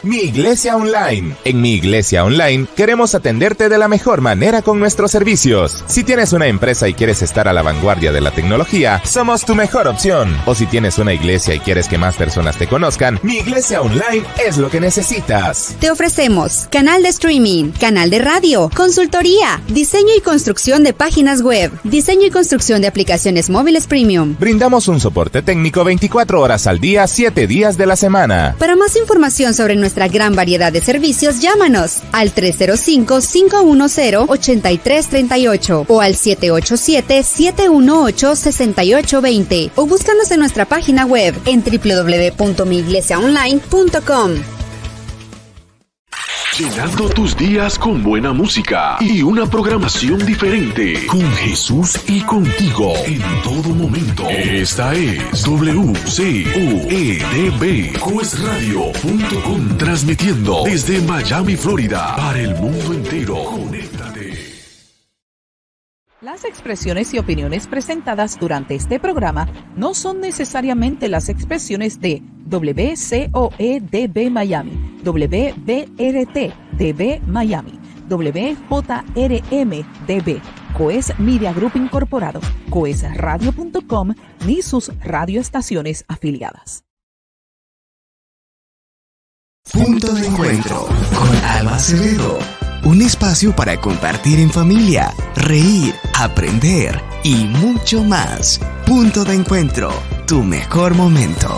Mi Iglesia Online. En Mi Iglesia Online queremos atenderte de la mejor manera con nuestros servicios. Si tienes una empresa y quieres estar a la vanguardia de la tecnología, somos tu mejor opción. O si tienes una iglesia y quieres que más personas te conozcan, Mi Iglesia Online es lo que necesitas. Te ofrecemos canal de streaming, canal de radio, consultoría, diseño y construcción de páginas web, diseño y construcción de aplicaciones móviles premium. Brindamos un soporte técnico 24 horas al día, 7 días de la semana. Para más información sobre nuestra gran variedad de servicios, llámanos al 305-510-8338 o al 787-718-6820 o búscanos en nuestra página web en www.miiglesiaonline.com. Llenando tus días con buena música y una programación diferente. Con Jesús y contigo en todo momento. Esta es WCOEDB, coesradio.com, transmitiendo desde Miami, Florida, para el mundo entero. Conéctate. Las expresiones y opiniones presentadas durante este programa no son necesariamente las expresiones de WCOEDB Miami, WBRT-DB Miami, WJRM-DB, Coes Media Group Incorporado, coesradio.com, ni sus radioestaciones afiliadas. Punto de Encuentro con Alba Acevedo. Un espacio para compartir en familia, reír, aprender y mucho más. Punto de Encuentro, tu mejor momento.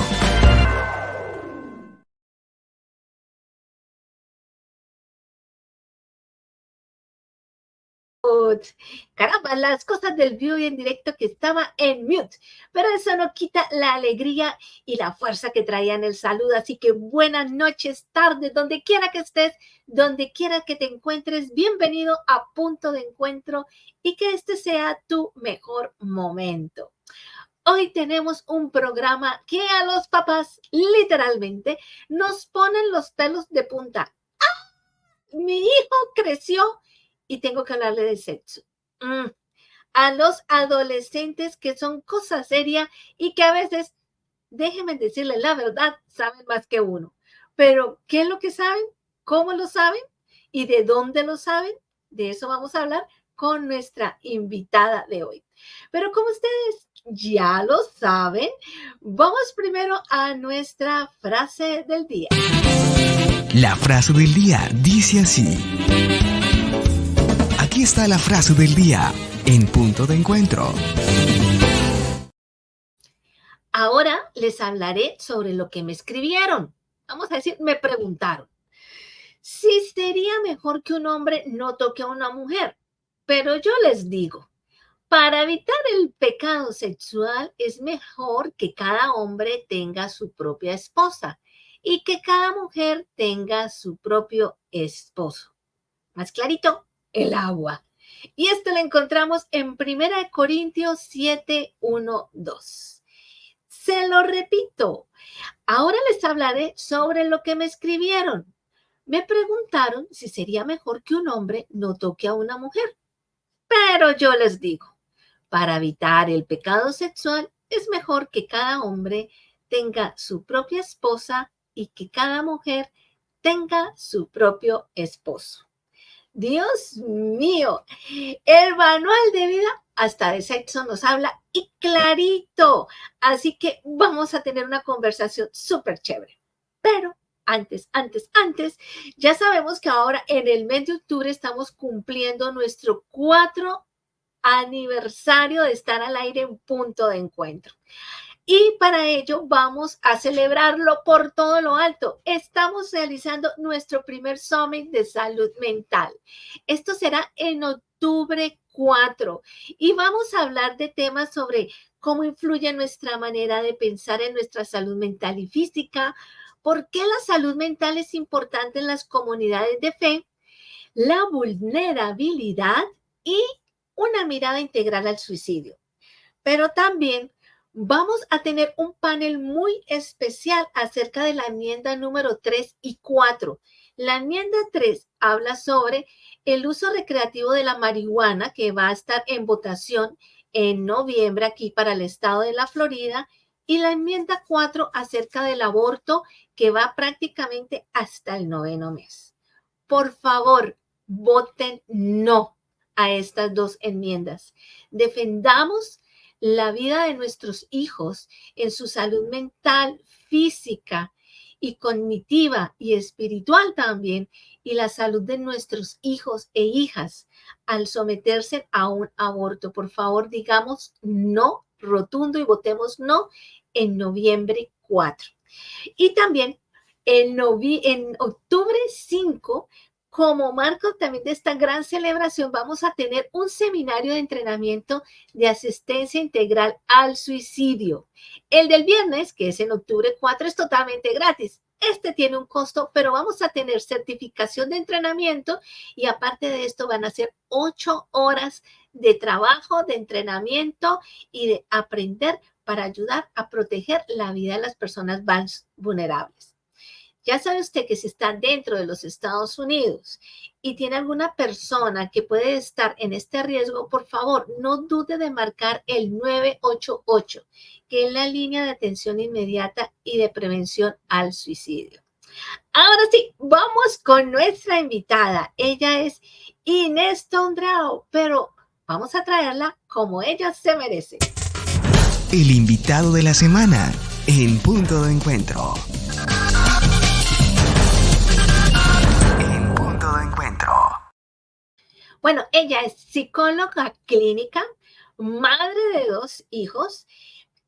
Caramba, las cosas del vivo y en directo que estaba en mute, pero eso no quita la alegría y la fuerza que traían el saludo. Así que buenas noches, tardes, donde quiera que estés, donde quiera que te encuentres, bienvenido a Punto de Encuentro y que este sea tu mejor momento. Hoy tenemos un programa que a los papás literalmente nos ponen los pelos de punta. ¡Ah! Mi hijo creció y tengo que hablarle de sexo. A los adolescentes que son cosa seria y que a veces, déjenme decirles la verdad, saben más que uno. Pero, ¿qué es lo que saben? ¿Cómo lo saben? ¿Y de dónde lo saben? De eso vamos a hablar con nuestra invitada de hoy. Pero como ustedes ya lo saben, vamos primero a nuestra frase del día. La frase del día dice así. Aquí está la frase del día en Punto de Encuentro. Ahora les hablaré sobre lo que me escribieron. Vamos a decir, me preguntaron si sería mejor que un hombre no toque a una mujer. Pero yo les digo, para evitar el pecado sexual es mejor que cada hombre tenga su propia esposa y que cada mujer tenga su propio esposo. Más clarito, el agua. Y esto lo encontramos en 1 Corintios 7, 1, 2. Se lo repito. Ahora les hablaré sobre lo que me escribieron. Me preguntaron si sería mejor que un hombre no toque a una mujer. Pero yo les digo, para evitar el pecado sexual es mejor que cada hombre tenga su propia esposa y que cada mujer tenga su propio esposo. Dios mío, el manual de vida hasta de sexo nos habla y clarito. Así que vamos a tener una conversación súper chévere. Pero antes, ya sabemos que ahora en el mes de octubre estamos cumpliendo nuestro 4 aniversario de estar al aire en Punto de Encuentro. Y para ello vamos a celebrarlo por todo lo alto. Estamos realizando nuestro primer Summit de Salud Mental. Esto será en octubre 4 y vamos a hablar de temas sobre cómo influye nuestra manera de pensar en nuestra salud mental y física, por qué la salud mental es importante en las comunidades de fe, la vulnerabilidad y una mirada integral al suicidio. Pero también vamos a tener un panel muy especial acerca de la enmienda número 3 y 4. La enmienda 3 habla sobre el uso recreativo de la marihuana que va a estar en votación en noviembre aquí para el estado de la Florida Y la enmienda 4 acerca del aborto, que va prácticamente hasta el 9º mes. Por favor, voten no a estas 2 enmiendas. Defendamos la vida de nuestros hijos en su salud mental, física y cognitiva y espiritual también, y la salud de nuestros hijos e hijas al someterse a un aborto. Por favor, digamos no rotundo y votemos no en noviembre 4. Y también en octubre 5, como marco también de esta gran celebración, vamos a tener un seminario de entrenamiento de asistencia integral al suicidio. El del viernes, que es en octubre 4, es totalmente gratis. Este tiene un costo, pero vamos a tener certificación de entrenamiento y aparte de esto van a ser 8 horas de trabajo, de entrenamiento y de aprender para ayudar a proteger la vida de las personas más vulnerables. Ya sabe usted que si está dentro de los Estados Unidos y tiene alguna persona que puede estar en este riesgo, por favor, no dude de marcar el 988, que es la línea de atención inmediata y de prevención al suicidio. Ahora sí, vamos con nuestra invitada. Ella es Inés Tondrao, pero vamos a traerla como ella se merece. El invitado de la semana en Punto de Encuentro. Bueno, ella es psicóloga clínica, madre de 2 hijos,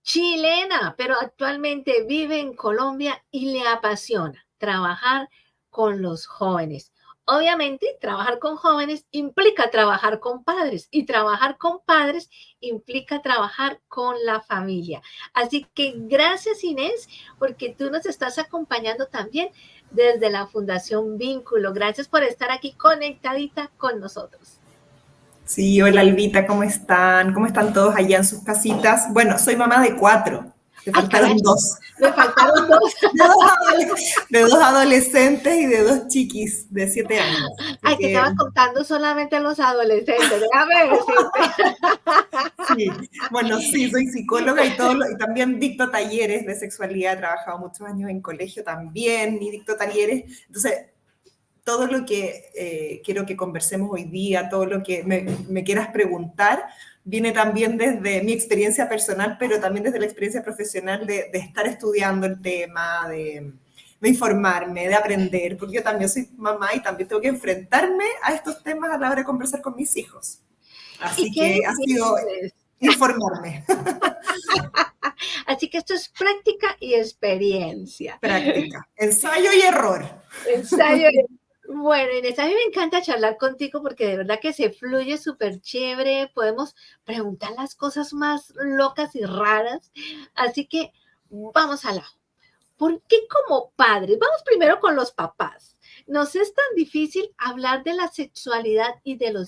chilena, pero actualmente vive en Colombia y le apasiona trabajar con los jóvenes. Obviamente, trabajar con jóvenes implica trabajar con padres y trabajar con padres implica trabajar con la familia. Así que gracias, Inés, porque tú nos estás acompañando también desde la Fundación Vínculo. Gracias por estar aquí conectadita con nosotros. Sí, hola Albita, ¿cómo están? ¿Cómo están todos allá en sus casitas? Bueno, soy mamá de 4. Me faltaron 2. Me faltaron 2. De 2 adolescentes y de 2 chiquis de 7 años. Ay, que estabas contando solamente a los adolescentes, déjame decirte. Sí, bueno, sí, soy psicóloga y también dicto talleres de sexualidad. He trabajado muchos años en colegio también y dicto talleres. Entonces, todo lo que quiero que conversemos hoy día, todo lo que me quieras preguntar, viene también desde mi experiencia personal, pero también desde la experiencia profesional de estar estudiando el tema, de informarme, de aprender, porque yo también soy mamá y también tengo que enfrentarme a estos temas a la hora de conversar con mis hijos. Así que ha sido informarme. Así que esto es práctica y experiencia. Práctica, ensayo y error. Ensayo y error. Bueno, Inés, a mí me encanta charlar contigo porque de verdad que se fluye súper chévere, podemos preguntar las cosas más locas y raras, así que vamos al ajo. ¿Por qué como padres? Vamos primero con los papás. ¿Nos es tan difícil hablar de la sexualidad y del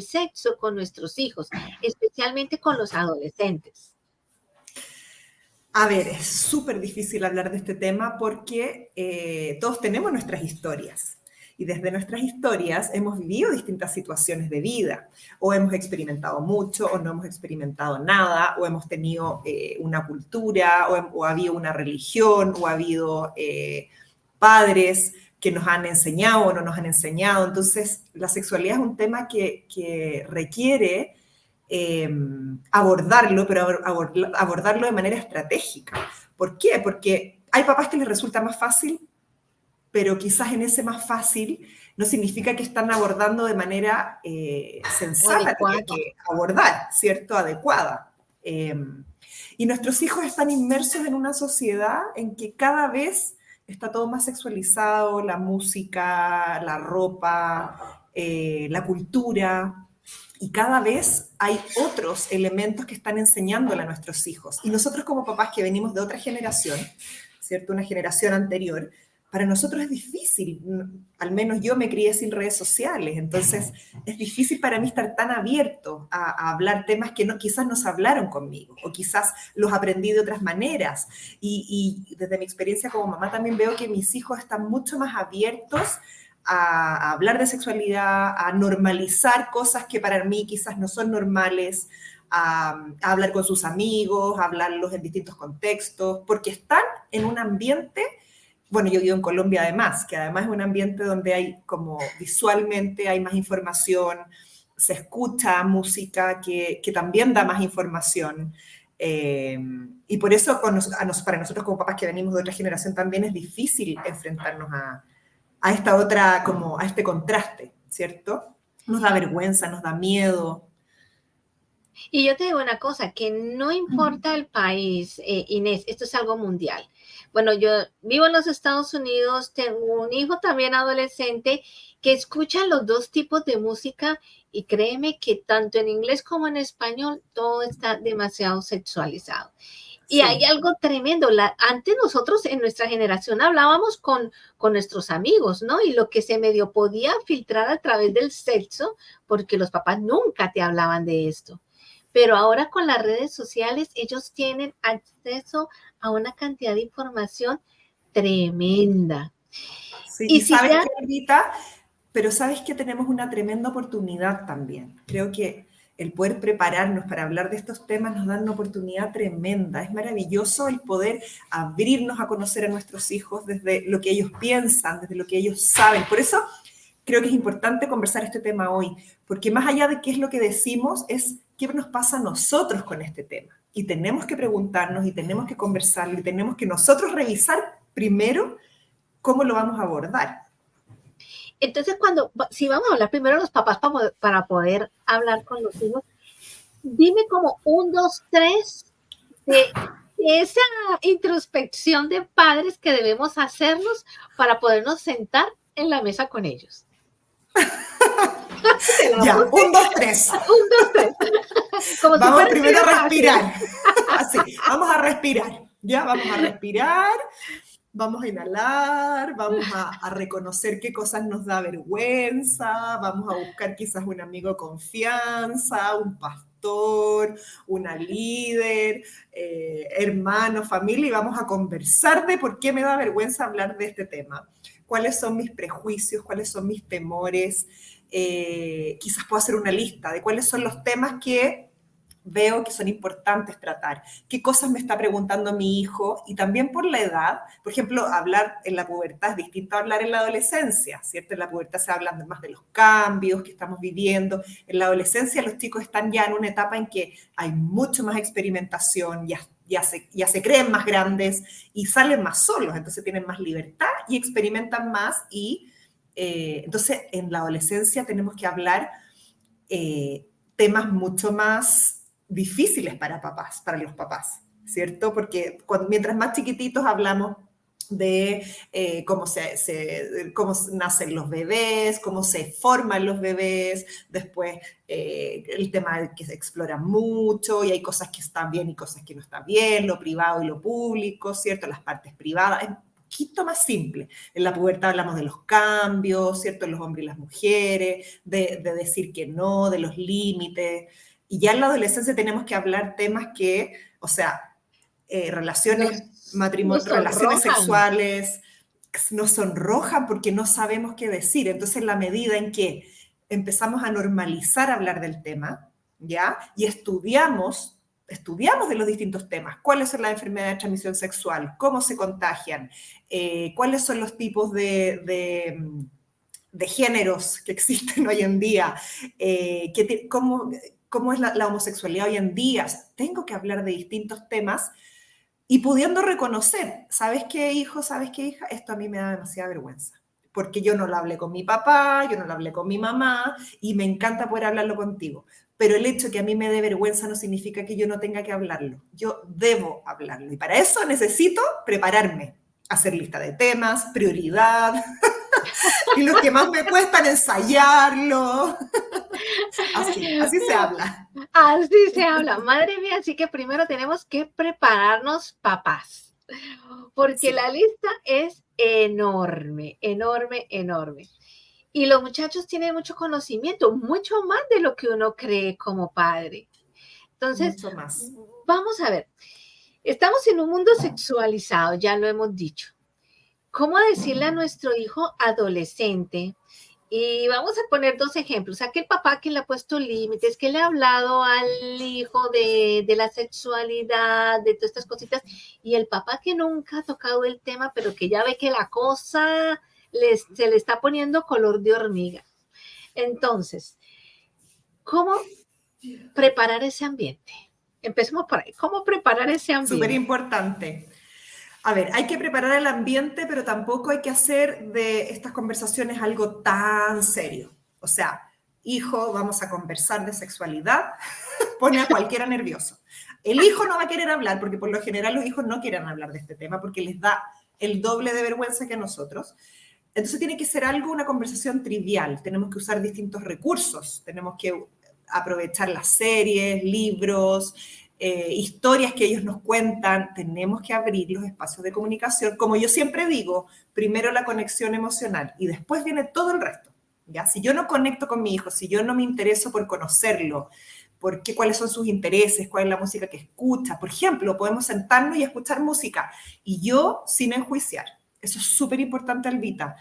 sexo con nuestros hijos, especialmente con los adolescentes? A ver, es súper difícil hablar de este tema porque todos tenemos nuestras historias. Y desde nuestras historias hemos vivido distintas situaciones de vida, o hemos experimentado mucho, o no hemos experimentado nada, o hemos tenido una cultura, o ha habido una religión, o ha habido padres que nos han enseñado o no nos han enseñado. Entonces, la sexualidad es un tema que requiere abordarlo, pero abordarlo de manera estratégica. ¿Por qué? Porque hay papás que les resulta más fácil, pero quizás en ese más fácil no significa que están abordando de manera sensata, que abordar, ¿cierto? Adecuada. Y nuestros hijos están inmersos en una sociedad en que cada vez está todo más sexualizado, la música, la ropa, la cultura, y cada vez hay otros elementos que están enseñándole a nuestros hijos. Y nosotros como papás que venimos de otra generación, ¿cierto? Una generación anterior, para nosotros es difícil, al menos yo me crié sin redes sociales, entonces es difícil para mí estar tan abierto a hablar temas que quizás no se hablaron conmigo, o quizás los aprendí de otras maneras. Y desde mi experiencia como mamá también veo que mis hijos están mucho más abiertos a hablar de sexualidad, a normalizar cosas que para mí quizás no son normales, a hablar con sus amigos, a hablarlos en distintos contextos, porque están en un ambiente, bueno, yo vivo en Colombia además, que además es un ambiente donde hay como visualmente hay más información, se escucha música que también da más información. Y por eso para nosotros como papás que venimos de otra generación también es difícil enfrentarnos a esta otra, como a este contraste, ¿cierto? Nos da vergüenza, nos da miedo. Y yo te digo una cosa, que no importa el país, Inés, esto es algo mundial. Bueno, yo vivo en los Estados Unidos, tengo un hijo también adolescente que escucha los dos tipos de música y créeme que tanto en inglés como en español todo está demasiado sexualizado. Y Sí. hay algo tremendo. Antes nosotros en nuestra generación hablábamos con nuestros amigos, ¿no? Y lo que se medio podía filtrar a través del sexo, porque los papás nunca te hablaban de esto. Pero ahora con las redes sociales, ellos tienen acceso a una cantidad de información tremenda. Sí, Y y si sabes ya, que, Rita, pero sabes que tenemos una tremenda oportunidad también. Creo que el poder prepararnos para hablar de estos temas nos da una oportunidad tremenda. Es maravilloso el poder abrirnos a conocer a nuestros hijos desde lo que ellos piensan, desde lo que ellos saben. Por eso creo que es importante conversar este tema hoy, porque más allá de qué es lo que decimos, es qué nos pasa a nosotros con este tema. Y tenemos que preguntarnos y tenemos que conversarlo y tenemos que nosotros revisar primero cómo lo vamos a abordar. entonces si vamos a hablar primero los papás para poder hablar con los hijos, dime como 1, 2, 3 de esa introspección de padres que debemos hacernos para podernos sentar en la mesa con ellos. Ya, 1, 2, 3. 1, 2, 3. Como Vamos si primero a fácil. respirar. Así, vamos a respirar. Ya, vamos a respirar. Vamos a inhalar, vamos a reconocer qué cosas nos da vergüenza, vamos a buscar quizás un amigo de confianza, un pastor, una líder, hermano, familia, y vamos a conversar de por qué me da vergüenza hablar de este tema. ¿Cuáles son mis prejuicios? ¿Cuáles son mis temores? Quizás puedo hacer una lista de cuáles son los temas que veo que son importantes tratar, qué cosas me está preguntando mi hijo y también por la edad. Por ejemplo, hablar en la pubertad es distinto a hablar en la adolescencia, ¿cierto? En la pubertad se habla más de los cambios que estamos viviendo. En la adolescencia los chicos están ya en una etapa en que hay mucho más experimentación, ya se creen más grandes y salen más solos, entonces tienen más libertad y experimentan más y entonces en la adolescencia tenemos que hablar temas mucho más difíciles para los papás, ¿cierto? Porque mientras más chiquititos hablamos de cómo nacen los bebés, cómo se forman los bebés, después el tema de que se explora mucho y hay cosas que están bien y cosas que no están bien, lo privado y lo público, ¿cierto? Las partes privadas, es un poquito más simple. En la pubertad hablamos de los cambios, ¿cierto? Los hombres y las mujeres, de decir que no, de los límites. Y ya en la adolescencia tenemos que hablar temas que, o sea, relaciones relaciones sexuales, nos sonrojan porque no sabemos qué decir. Entonces, en la medida en que empezamos a normalizar hablar del tema, ¿ya? Y estudiamos de los distintos temas, cuáles son las enfermedades de transmisión sexual, cómo se contagian, cuáles son los tipos de géneros que existen hoy en día, cómo es la homosexualidad hoy en día. O sea, tengo que hablar de distintos temas y pudiendo reconocer, ¿sabes qué, hijo? ¿Sabes qué, hija? Esto a mí me da demasiada vergüenza, porque yo no lo hablé con mi papá, yo no lo hablé con mi mamá, y me encanta poder hablarlo contigo. Pero el hecho de que a mí me dé vergüenza no significa que yo no tenga que hablarlo. Yo debo hablarlo, y para eso necesito prepararme, hacer lista de temas, prioridad, y los que más me cuestan ensayarlo. Así se habla. Así se habla, madre mía, así que primero tenemos que prepararnos papás, porque Sí. la lista es enorme, enorme, enorme. Y los muchachos tienen mucho conocimiento, mucho más de lo que uno cree como padre. Entonces, Mucho más. vamos a ver, estamos en un mundo sexualizado, ya lo hemos dicho. ¿Cómo decirle a nuestro hijo adolescente Y vamos a poner 2 ejemplos. Aquel papá que le ha puesto límites, que le ha hablado al hijo de la sexualidad, de todas estas cositas, y el papá que nunca ha tocado el tema, pero que ya ve que la cosa se le está poniendo color de hormiga. Entonces, ¿cómo preparar ese ambiente? Empecemos por ahí. ¿Cómo preparar ese ambiente? Súper importante. A ver, hay que preparar el ambiente, pero tampoco hay que hacer de estas conversaciones algo tan serio. O sea, hijo, vamos a conversar de sexualidad, pone a cualquiera nervioso. El hijo no va a querer hablar, porque por lo general los hijos no quieren hablar de este tema, porque les da el doble de vergüenza que a nosotros. Entonces tiene que ser algo, una conversación trivial. Tenemos que usar distintos recursos. Tenemos que aprovechar las series, libros, historias que ellos nos cuentan. Tenemos que abrir los espacios de comunicación. Como yo siempre digo, primero la conexión emocional y después viene todo el resto. ¿Ya? Si yo no conecto con mi hijo, si yo no me intereso por conocerlo, cuáles son sus intereses, cuál es la música que escucha. Por ejemplo, podemos sentarnos y escuchar música y yo sin enjuiciar. Eso es súper importante, Albita.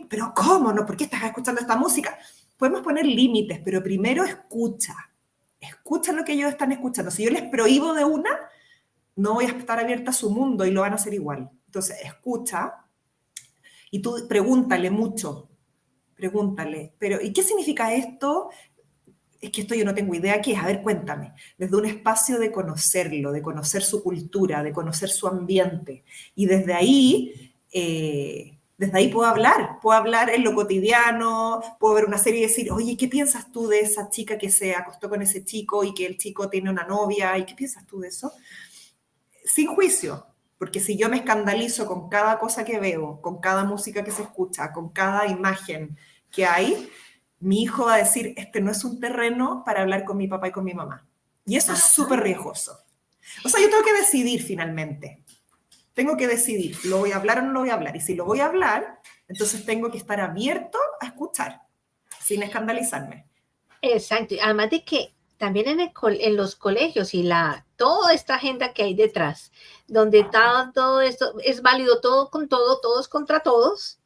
Pero ¿cómo? ¿No? ¿Por qué estás escuchando esta música? Podemos poner límites, pero primero escucha. Escucha lo que ellos están escuchando. Si yo les prohíbo de una, no voy a estar abierta a su mundo y lo van a hacer igual. Entonces, escucha y tú pregúntale mucho. Pregúntale, pero ¿y qué significa esto? Es que esto yo no tengo idea qué es. A ver, cuéntame. Desde un espacio de conocerlo, de conocer su cultura, de conocer su ambiente. Y desde ahí puedo hablar en lo cotidiano, puedo ver una serie y decir, oye, ¿qué piensas tú de esa chica que se acostó con ese chico y que el chico tiene una novia? ¿Y qué piensas tú de eso? Sin juicio, porque si yo me escandalizo con cada cosa que veo, con cada música que se escucha, con cada imagen que hay, mi hijo va a decir, este no es un terreno para hablar con mi papá y con mi mamá. Y eso es súper riesgoso. O sea, yo tengo que decidir finalmente. Tengo que decidir, ¿lo voy a hablar o no lo voy a hablar? Y si lo voy a hablar, entonces tengo que estar abierto a escuchar, sin escandalizarme. Exacto. Además de que también en los colegios y toda esta agenda que hay detrás, donde todo esto es válido, todo con todo, todos contra todos,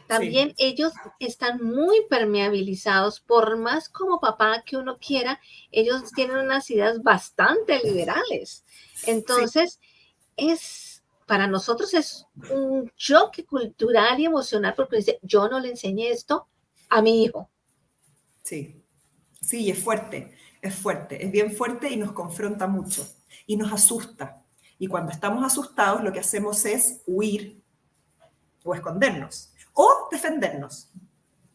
también ellos están muy permeabilizados, por más como papá que uno quiera, ellos tienen unas ideas bastante liberales. Entonces, para nosotros es un choque cultural y emocional porque dice, yo no le enseñé esto a mi hijo. Sí, es fuerte, es bien fuerte y nos confronta mucho y nos asusta. Y cuando estamos asustados, lo que hacemos es huir o escondernos o defendernos,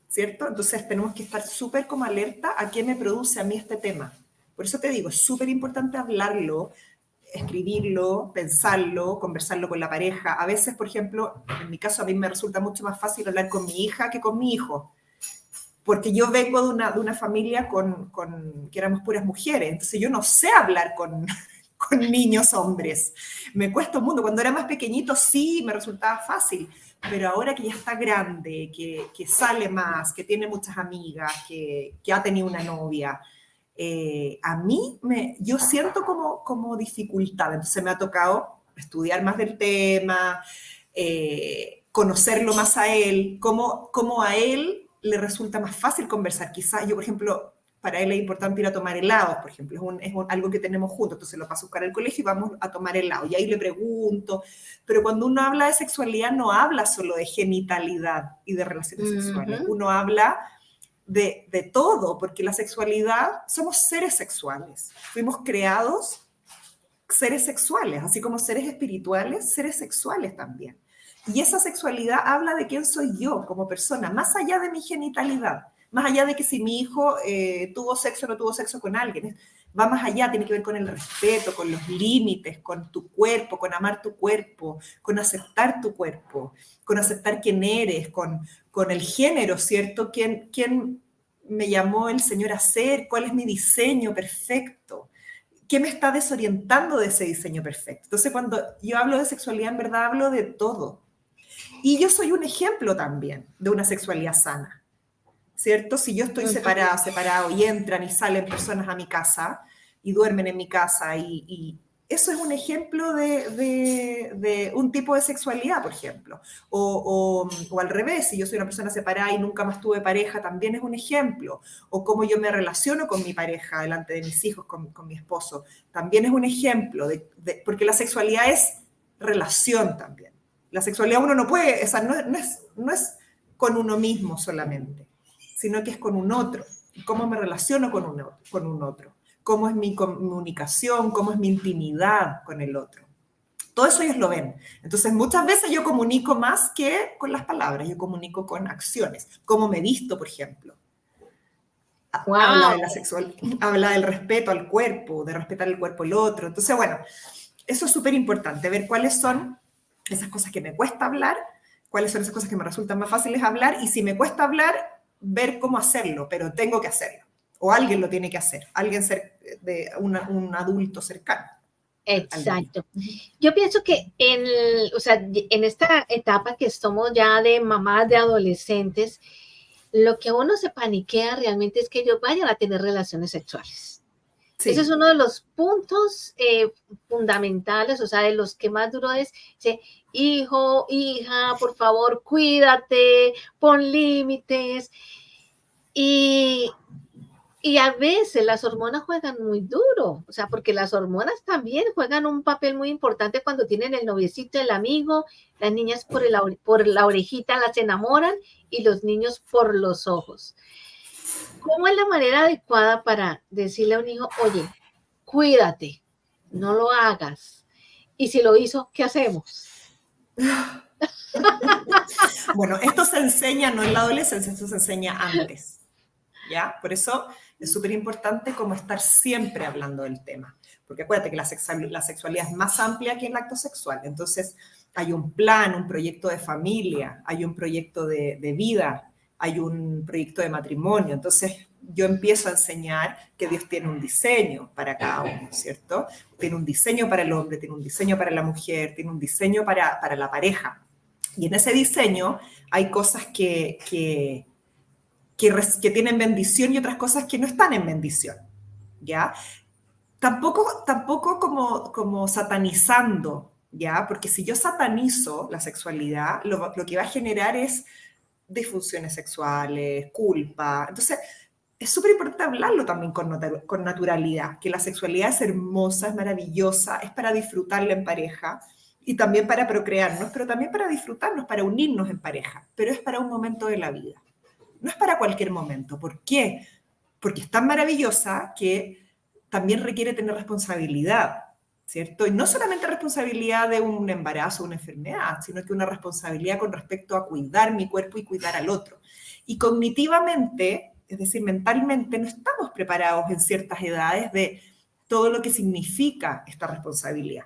¿cierto? Entonces tenemos que estar súper como alerta a qué me produce a mí este tema. Por eso te digo, es súper importante hablarlo, escribirlo, pensarlo, conversarlo con la pareja. A veces, por ejemplo, en mi caso a mí me resulta mucho más fácil hablar con mi hija que con mi hijo, porque yo vengo de una familia que éramos puras mujeres, entonces yo no sé hablar con niños hombres. Me cuesta un mundo. Cuando era más pequeñito sí me resultaba fácil, pero ahora que ya está grande, que sale más, que tiene muchas amigas, que ha tenido una novia, a mí yo siento como dificultad. Entonces me ha tocado estudiar más del tema, conocerlo más a él, cómo a él le resulta más fácil conversar. Quizás yo, por ejemplo, para él es importante ir a tomar helado, por ejemplo, es algo que tenemos juntos, entonces lo paso a buscar al colegio y vamos a tomar helado, y ahí le pregunto, pero cuando uno habla de sexualidad no habla solo de genitalidad y de relaciones sexuales, uno habla de todo, porque la sexualidad, somos seres sexuales, fuimos creados seres sexuales, así como seres espirituales, seres sexuales también. Y esa sexualidad habla de quién soy yo como persona, más allá de mi genitalidad, más allá de que si mi hijo tuvo sexo o no tuvo sexo con alguien, va más allá, tiene que ver con el respeto, con los límites, con tu cuerpo, con amar tu cuerpo, con aceptar tu cuerpo, con aceptar quién eres, con el género, ¿cierto? ¿Quién me llamó el Señor a ser? ¿Cuál es mi diseño perfecto? ¿Qué me está desorientando de ese diseño perfecto? Entonces, cuando yo hablo de sexualidad, en verdad hablo de todo. Y yo soy un ejemplo también de una sexualidad sana, ¿cierto? Si yo estoy separado y entran y salen personas a mi casa y duermen en mi casa y eso es un ejemplo de un tipo de sexualidad, por ejemplo. O al revés, si yo soy una persona separada y nunca más tuve pareja, también es un ejemplo. O cómo yo me relaciono con mi pareja delante de mis hijos, con mi esposo, también es un ejemplo. Porque la sexualidad es relación también. La sexualidad uno no puede, o sea, no es con uno mismo solamente, sino que es con un otro. ¿Cómo me relaciono con un otro? ¿Cómo es mi comunicación? ¿Cómo es mi intimidad con el otro? Todo eso ellos lo ven. Entonces, muchas veces yo comunico más que con las palabras, yo comunico con acciones. ¿Cómo me visto, por ejemplo? Wow. Habla del respeto al cuerpo, de respetar el cuerpo del otro. Entonces, bueno, eso es súper importante, ver cuáles son esas cosas que me cuesta hablar, cuáles son esas cosas que me resultan más fáciles hablar, y si me cuesta hablar, ver cómo hacerlo, pero tengo que hacerlo. O alguien lo tiene que hacer, un adulto cercano. Exacto. Yo pienso que en esta etapa que estamos ya de mamás, de adolescentes, lo que uno se paniquea realmente es que ellos vayan a tener relaciones sexuales. Sí. Ese es uno de los puntos fundamentales, o sea, de los que más duro es, hijo, hija, por favor, cuídate, pon límites. Y a veces las hormonas juegan muy duro, o sea, porque las hormonas también juegan un papel muy importante cuando tienen el noviecito, el amigo, las niñas por la orejita las enamoran y los niños por los ojos. ¿Cómo es la manera adecuada para decirle a un hijo, oye, cuídate, no lo hagas? Y si lo hizo, ¿qué hacemos? Bueno, esto se enseña no en la adolescencia, esto se enseña antes, ¿ya? Por eso es súper importante como estar siempre hablando del tema, porque acuérdate que la sexualidad es más amplia que el acto sexual, entonces hay un plan, un proyecto de familia, hay un proyecto de vida, hay un proyecto de matrimonio, entonces yo empiezo a enseñar que Dios tiene un diseño para cada uno, ¿cierto? Tiene un diseño para el hombre, tiene un diseño para la mujer, tiene un diseño para la pareja, y en ese diseño hay cosas que tienen bendición y otras cosas que no están en bendición, ¿ya? Tampoco como satanizando, ¿ya? Porque si yo satanizo la sexualidad, lo que va a generar es disfunciones sexuales, culpa. Entonces, es súper importante hablarlo también con naturalidad, que la sexualidad es hermosa, es maravillosa, es para disfrutarla en pareja y también para procrearnos, pero también para disfrutarnos, para unirnos en pareja, pero es para un momento de la vida. No es para cualquier momento. ¿Por qué? Porque es tan maravillosa que también requiere tener responsabilidad, ¿cierto? Y no solamente responsabilidad de un embarazo o una enfermedad, sino que una responsabilidad con respecto a cuidar mi cuerpo y cuidar al otro. Y cognitivamente, es decir, mentalmente, no estamos preparados en ciertas edades de todo lo que significa esta responsabilidad.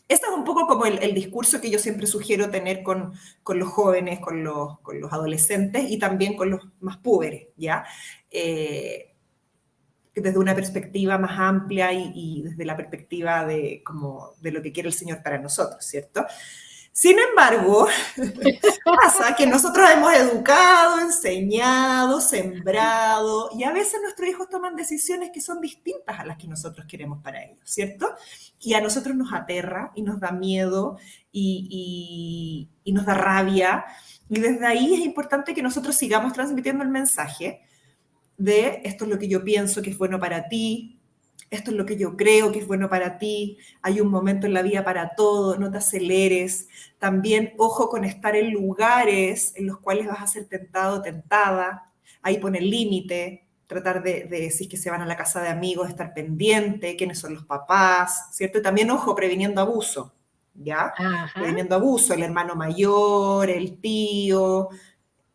Este es un poco como el discurso que yo siempre sugiero tener con los jóvenes, con los adolescentes y también con los más púberes, ¿ya? Desde una perspectiva más amplia y desde la perspectiva de lo que quiere el Señor para nosotros, ¿cierto? Sin embargo, pasa que nosotros hemos educado, enseñado, sembrado, y a veces nuestros hijos toman decisiones que son distintas a las que nosotros queremos para ellos, ¿cierto? Y a nosotros nos aterra y nos da miedo y nos da rabia, y desde ahí es importante que nosotros sigamos transmitiendo el mensaje de esto es lo que yo pienso que es bueno para ti, esto es lo que yo creo que es bueno para ti, hay un momento en la vida para todo, no te aceleres. También, ojo con estar en lugares en los cuales vas a ser tentado o tentada, ahí pone el límite, tratar de decir que se van a la casa de amigos, estar pendiente, quiénes son los papás, ¿cierto? Y también, ojo, previniendo abuso, ¿ya? Ajá. Previniendo abuso, el hermano mayor, el tío,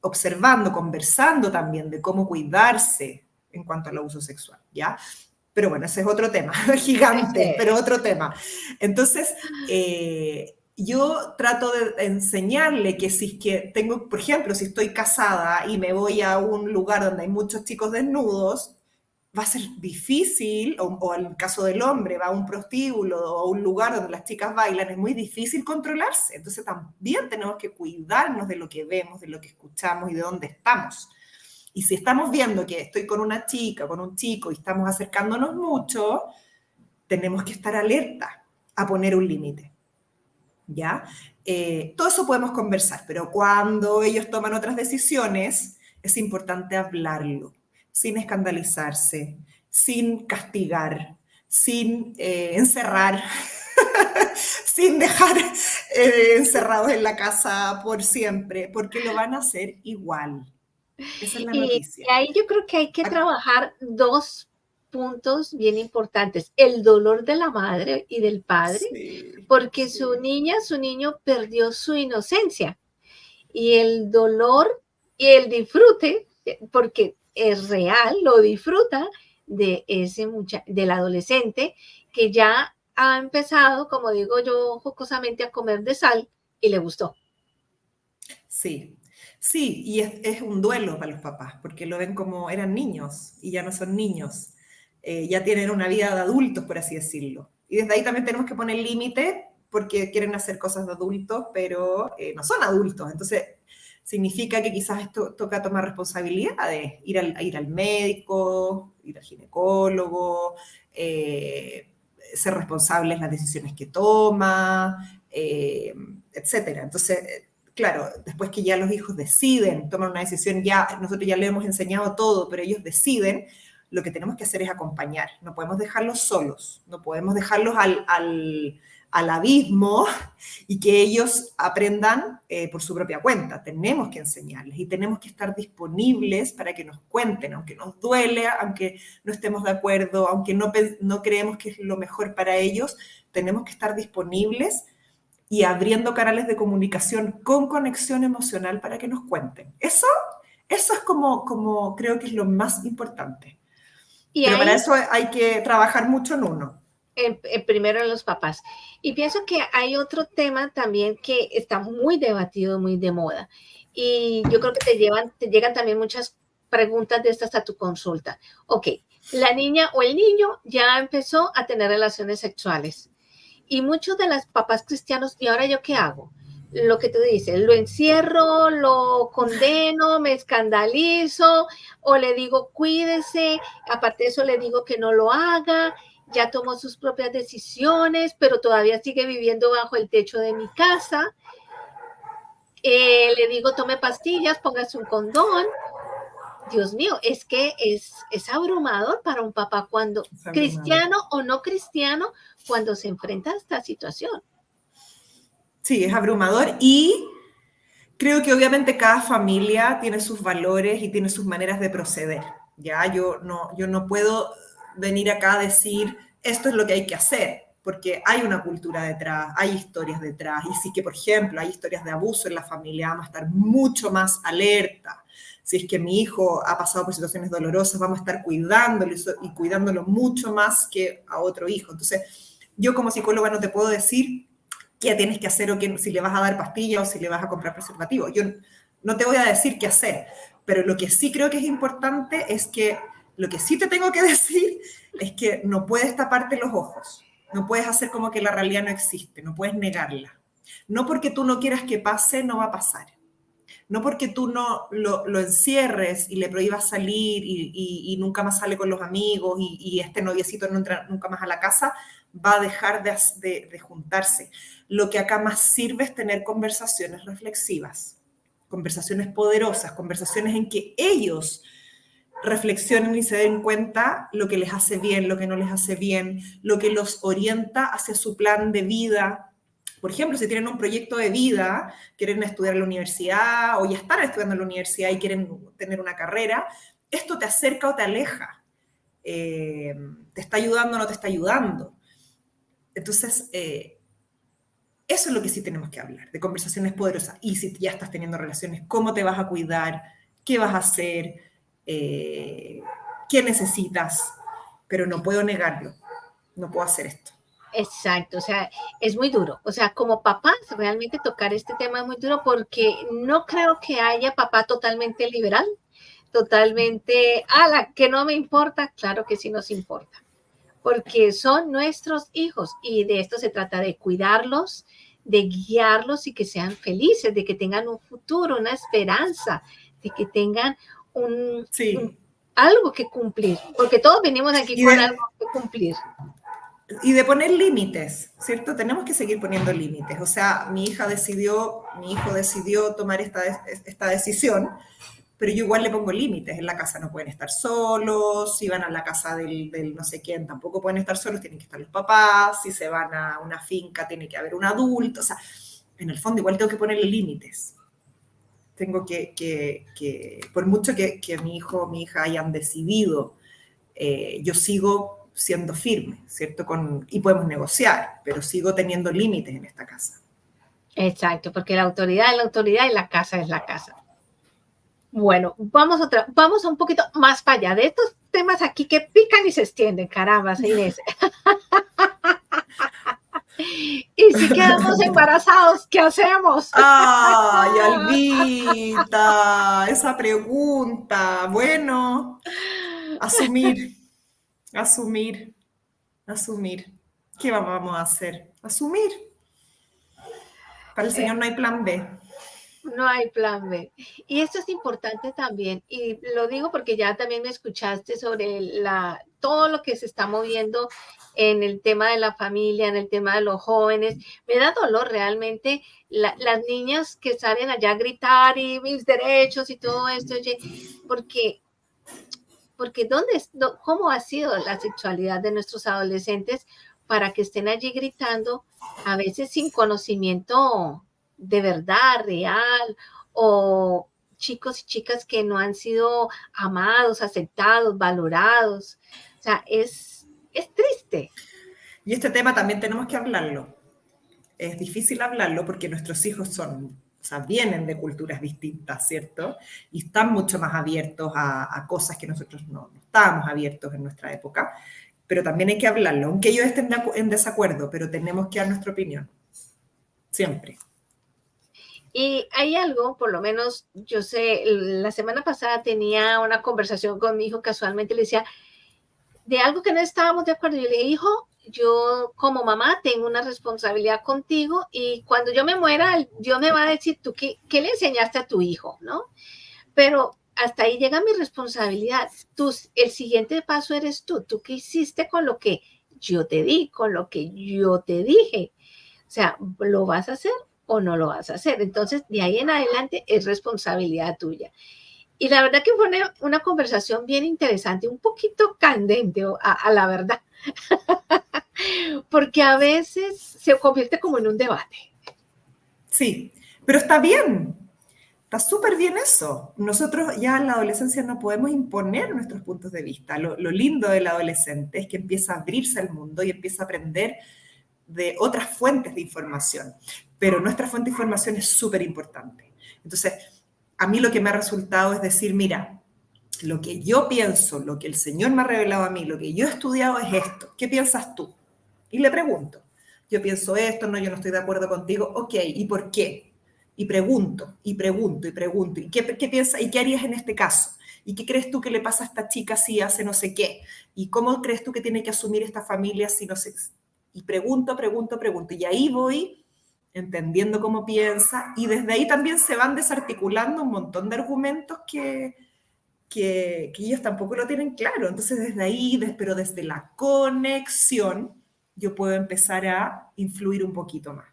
observando, conversando también de cómo cuidarse en cuanto al abuso sexual, ¿ya? Pero bueno, ese es otro tema, gigante, pero otro tema. Entonces, yo trato de enseñarle que si es que tengo, por ejemplo, si estoy casada y me voy a un lugar donde hay muchos chicos desnudos, va a ser difícil, o en el caso del hombre, va a un prostíbulo o un lugar donde las chicas bailan, es muy difícil controlarse. Entonces también tenemos que cuidarnos de lo que vemos, de lo que escuchamos y de dónde estamos. Y si estamos viendo que estoy con una chica, con un chico y estamos acercándonos mucho, tenemos que estar alerta. a poner un límite, ¿ya? Todo eso podemos conversar, pero cuando ellos toman otras decisiones, es importante hablarlo, sin escandalizarse, sin castigar, sin encerrar, sin dejar encerrados en la casa por siempre, porque lo van a hacer igual. Esa es la noticia. Y ahí yo creo que hay que trabajar dos puntos bien importantes: el dolor de la madre y del padre, Sí, porque sí. su niño perdió su inocencia, y el dolor y el disfrute, porque es real, lo disfruta de del adolescente que ya ha empezado, como digo yo jocosamente, a comer de sal y le gustó. Sí, sí, y es un duelo para los papás, porque lo ven como eran niños y ya no son niños, ya tienen una vida de adultos, por así decirlo. Y desde ahí también tenemos que poner límite, porque quieren hacer cosas de adultos, pero no son adultos. Entonces, significa que quizás esto toca tomar responsabilidades, ir al médico, ir al ginecólogo, ser responsables de las decisiones que toma, etcétera. Entonces, claro, después que ya los hijos deciden, toman una decisión, ya nosotros ya le hemos enseñado todo, pero ellos deciden, lo que tenemos que hacer es acompañar. No podemos dejarlos solos, no podemos dejarlos al abismo y que ellos aprendan por su propia cuenta. Tenemos que enseñarles y tenemos que estar disponibles para que nos cuenten, aunque nos duele, aunque no estemos de acuerdo, aunque no creemos que es lo mejor para ellos, tenemos que estar disponibles y abriendo canales de comunicación con conexión emocional para que nos cuenten. Eso es como creo que es lo más importante. Y pero ahí, para eso hay que trabajar mucho en uno. Primero en los papás. Y pienso que hay otro tema también que está muy debatido, muy de moda. Y yo creo que te llegan también muchas preguntas de estas a tu consulta. Ok, la niña o el niño ya empezó a tener relaciones sexuales. Y muchos de los papás cristianos, ¿y ahora yo qué hago? Lo que tú dices, lo encierro, lo condeno, me escandalizo, o le digo cuídese, aparte de eso le digo que no lo haga, ya tomó sus propias decisiones, pero todavía sigue viviendo bajo el techo de mi casa. Le digo tome pastillas, póngase un condón. Dios mío, es que es abrumador para un papá cuando, cristiano o no cristiano, cuando se enfrenta a esta situación. Sí, es abrumador y creo que obviamente cada familia tiene sus valores y tiene sus maneras de proceder. Ya, yo no puedo venir acá a decir esto es lo que hay que hacer, porque hay una cultura detrás, hay historias detrás, y sí que, por ejemplo, hay historias de abuso en la familia, vamos a estar mucho más alerta. Si es que mi hijo ha pasado por situaciones dolorosas, vamos a estar cuidándolo y cuidándolo mucho más que a otro hijo. Entonces, yo como psicóloga no te puedo decir qué tienes que hacer o si le vas a dar pastillas o si le vas a comprar preservativo. Yo no te voy a decir qué hacer, pero lo que sí creo que es importante es que, lo que sí te tengo que decir es que no puedes taparte los ojos, no puedes hacer como que la realidad no existe, no puedes negarla. No porque tú no quieras que pase, no va a pasar. No porque tú no lo encierres y le prohíbas salir y nunca más sale con los amigos y este noviecito no entra nunca más a la casa, va a dejar de juntarse. Lo que acá más sirve es tener conversaciones reflexivas, conversaciones poderosas, conversaciones en que ellos reflexionen y se den cuenta lo que les hace bien, lo que no les hace bien, lo que los orienta hacia su plan de vida. Por ejemplo, si tienen un proyecto de vida, quieren estudiar en la universidad o ya están estudiando en la universidad y quieren tener una carrera, esto te acerca o te aleja. ¿Te está ayudando o no te está ayudando? Entonces, eso es lo que sí tenemos que hablar, de conversaciones poderosas. Y si ya estás teniendo relaciones, ¿cómo te vas a cuidar? ¿Qué vas a hacer? ¿Qué necesitas? Pero no puedo negarlo, no puedo hacer esto. Exacto, o sea, es muy duro. O sea, como papás, realmente tocar este tema es muy duro porque no creo que haya papá totalmente liberal, totalmente, ala, que no me importa, claro que sí nos importa, porque son nuestros hijos y de esto se trata, de cuidarlos, de guiarlos y que sean felices, de que tengan un futuro, una esperanza, de que tengan algo que cumplir, porque todos venimos aquí con algo que cumplir. Y de poner límites, ¿cierto? Tenemos que seguir poniendo límites. O sea, mi hijo decidió tomar esta decisión, pero yo igual le pongo límites. En la casa no pueden estar solos, si van a la casa del no sé quién tampoco pueden estar solos, tienen que estar los papás, si se van a una finca tiene que haber un adulto. O sea, en el fondo igual tengo que ponerle límites. Tengo por mucho que mi hijo o mi hija hayan decidido, yo sigo siendo firme, ¿cierto? Y podemos negociar, pero sigo teniendo límites en esta casa. Exacto, porque la autoridad es la autoridad y la casa es la casa. Bueno, vamos a un poquito más para allá de estos temas aquí que pican y se extienden, caramba, Inés. Y si quedamos embarazados, ¿qué hacemos? ¡Ay, Albita! Esa pregunta. Bueno, asumir. ¿Qué vamos a hacer? Asumir. Para el Señor no hay plan B. No hay plan B. Y esto es importante también, y lo digo porque ya también me escuchaste sobre todo lo que se está moviendo en el tema de la familia, en el tema de los jóvenes. Me da dolor realmente las niñas que salen allá a gritar y mis derechos y todo esto, porque ¿cómo ha sido la sexualidad de nuestros adolescentes para que estén allí gritando, a veces sin conocimiento de verdad, real, o chicos y chicas que no han sido amados, aceptados, valorados? O sea, es triste. Y este tema también tenemos que hablarlo. Es difícil hablarlo porque nuestros hijos vienen de culturas distintas, ¿cierto? Y están mucho más abiertos a cosas que nosotros no estábamos abiertos en nuestra época, pero también hay que hablarlo, aunque ellos estén en desacuerdo, pero tenemos que dar nuestra opinión, siempre. Y hay algo, por lo menos, yo sé, la semana pasada tenía una conversación con mi hijo, casualmente le decía, de algo que no estábamos de acuerdo, yo le dije, hijo, yo como mamá tengo una responsabilidad contigo y cuando yo me muera, Dios me va a decir, ¿tú qué le enseñaste a tu hijo? ¿No? Pero hasta ahí llega mi responsabilidad. El siguiente paso eres tú. ¿Tú qué hiciste con lo que yo te di, con lo que yo te dije? O sea, ¿lo vas a hacer o no lo vas a hacer? Entonces, de ahí en adelante es responsabilidad tuya. Y la verdad que fue una conversación bien interesante, un poquito candente a la verdad, porque a veces se convierte como en un debate. Sí, pero está bien, está súper bien eso. Nosotros ya en la adolescencia no podemos imponer nuestros puntos de vista. Lo lindo del adolescente es que empieza a abrirse al mundo y empieza a aprender de otras fuentes de información, pero nuestra fuente de información es súper importante. Entonces, a mí lo que me ha resultado es decir, mira, lo que yo pienso, lo que el Señor me ha revelado a mí, lo que yo he estudiado es esto. ¿Qué piensas tú? Y le pregunto. Yo pienso esto, no, yo no estoy de acuerdo contigo. Ok, ¿y por qué? Y pregunto. ¿Y qué piensas? ¿Y qué harías en este caso? ¿Y qué crees tú que le pasa a esta chica si hace no sé qué? ¿Y cómo crees tú que tiene que asumir esta familia si no sé? Y pregunto. Y ahí voy entendiendo cómo piensa, y desde ahí también se van desarticulando un montón de argumentos que ellos tampoco lo tienen claro. Entonces desde ahí, pero desde la conexión, yo puedo empezar a influir un poquito más.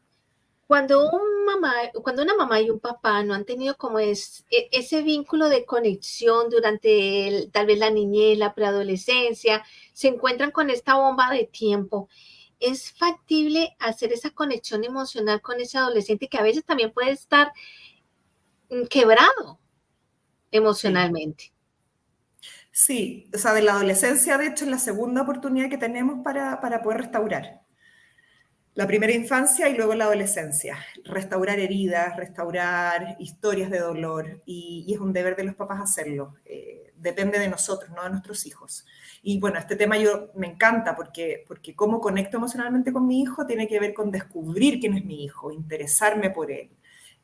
Cuando una mamá y un papá no han tenido como ese vínculo de conexión durante tal vez la niñez, la preadolescencia, se encuentran con esta bomba de tiempo, ¿es factible hacer esa conexión emocional con ese adolescente que a veces también puede estar quebrado emocionalmente? Sí, o sea, de la adolescencia, de hecho, es la segunda oportunidad que tenemos para poder restaurar. La primera infancia y luego la adolescencia. Restaurar heridas, restaurar historias de dolor, y es un deber de los papás hacerlo. Depende de nosotros, no de nuestros hijos. Y bueno, este tema me encanta porque cómo conecto emocionalmente con mi hijo tiene que ver con descubrir quién es mi hijo, interesarme por él,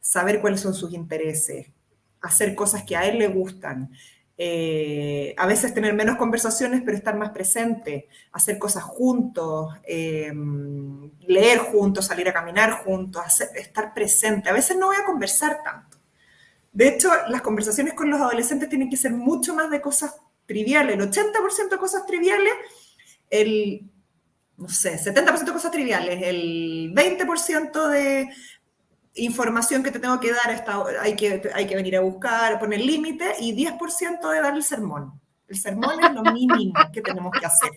saber cuáles son sus intereses, hacer cosas que a él le gustan. A veces tener menos conversaciones, pero estar más presente, hacer cosas juntos, leer juntos, salir a caminar juntos, estar presente. A veces no voy a conversar tanto. De hecho, las conversaciones con los adolescentes tienen que ser mucho más de cosas triviales. El 80% de cosas triviales, el no sé, 70% de cosas triviales, el 20% de información que te tengo que dar, hay que venir a buscar, poner límite, y 10% de dar el sermón. El sermón es lo mínimo que tenemos que hacer.